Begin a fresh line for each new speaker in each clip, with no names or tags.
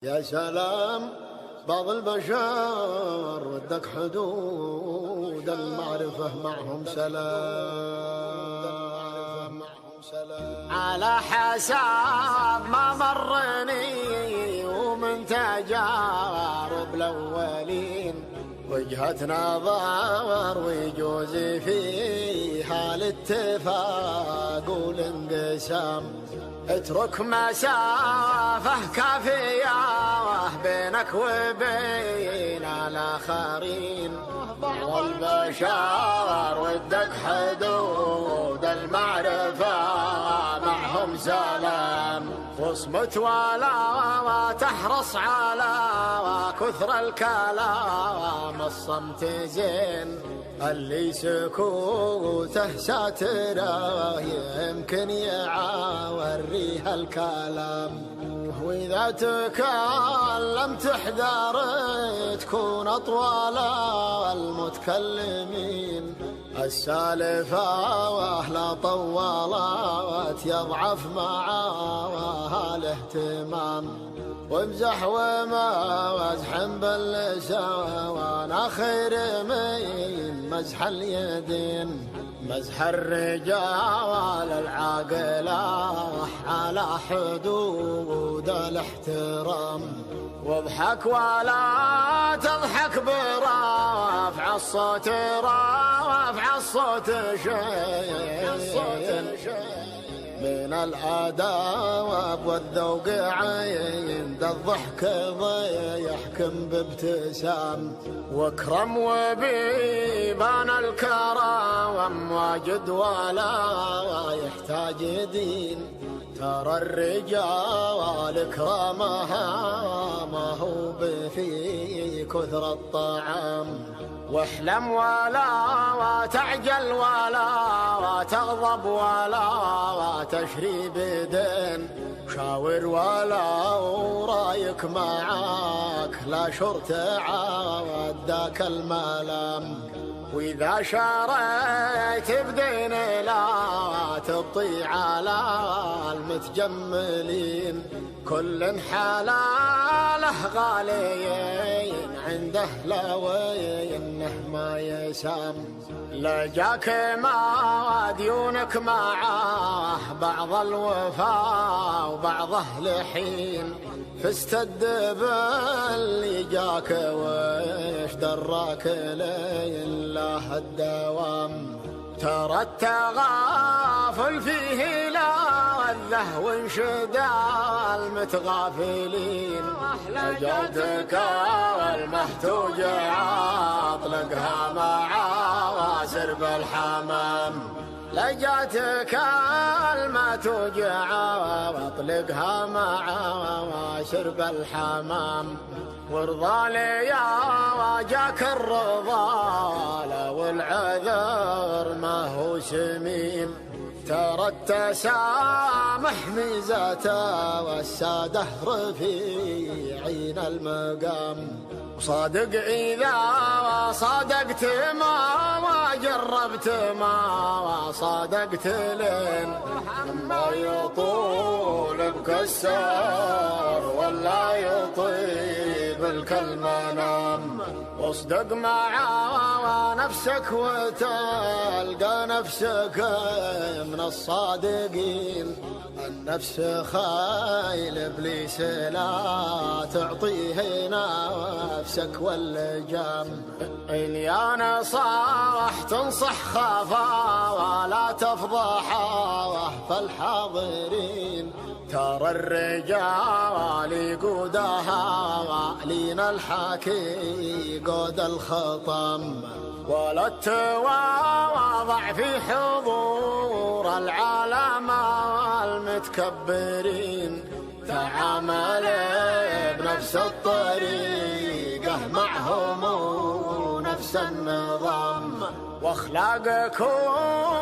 يا سلام بعض البشر ودك حدود المعرفة معهم سلام على حساب ما مرني ومن تجارب الأولين وجهة نظر ويجوز فيها الاتفاق والانقسام. اترك مسافة كافية بينك وبين الآخرين. بعض البشر ودك حدود المعرفة معهم سلام. واصمت ولا تحرص على كثر الكلام. الصمت زين اللي سكوته ساتره يمكن يعاوريها الكلام. وإذا تكلمت احذر تكون أطول المتكلمين. السالفة وأهلا طولت يضعف معها الاهتمام. وامزح وما وازح باللسان خير من مزح اليدين. مزح الرجال العاقلة على حدود الاحترام. واضحك ولا تضحك برفع الصوت. رفع الصوت شيء من الآداب والذوق عند الضحك يحكم بابتسام. واكرم وبيبان الكرم واجد ولا يحتاج دين. ترى الرجال اكرامها ما هو في كثر الطعام. واحلم ولا تعجل ولا تغضب ولا تشري بدين. شاور ولا رايك معاك لا شرط عاداك الملام. وإذا شريت بدين لا تبطي على المتجملين. كل حلاله غاليين عنده لوينه ما يسام. لا جاك ما ديونك معاه بعض الوفاء وبعضه لحين. فاستد باللي جاك ويش دراك لله الدوام. ترى التغافل فيه لذة وانشدى المتغافلين. جودك والمهتوج اطلقها مع سرب الحمام. لجاتك المتوجع واطلقها مع شرب الحمام. وارضى لي وجاك الرضا لو العذر ما هو سمين. ترى التسامح ميزته والساده رفيعين المقام. صادق إذا صادقت ما جربت ما صادقت لين. ما يطول بك السهر ولا يطيب الكلمة نام. واصدق مع نفسك وتلقى نفسك من الصادقين. النفس خايل ابليس لا تعطيه نفسك واللجام. إن يا نصاح تنصح خافا ولا تفضحا فالحاضرين. ترى الرجال يقودها لين الحكي قود الخطم. ولا التواضع في حضور العالم المتكبرين. تعامل بنفس الطريقة معهم ونفس النظام. واخلاقك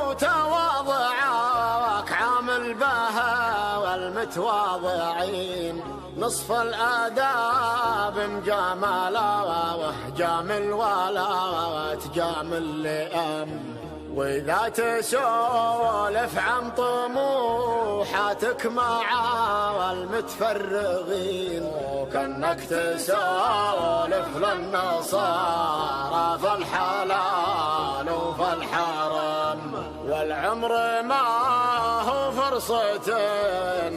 وتواضعك عامل بها والمتواضعين. نصف الآداب مجاملة وجامل ولا تجامل لئام. وإذا تسولف عن طموحاتك مع المتفرغين، وكأنك تسولف للنصارى في الحلال وفي الحرام. والعمر ما هو فرصة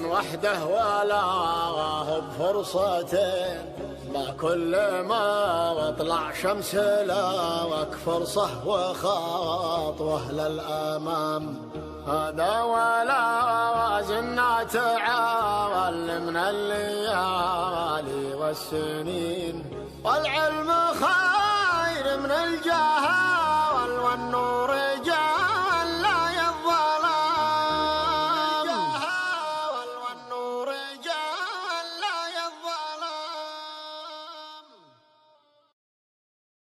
وحده ولا هو بفرصتين، ما كل ما اطلع شمس لك فرصة وخطوة للأمام. هذا ولا زلنا تعال من الليالي والسنين، والعلم خير من الجهل والنور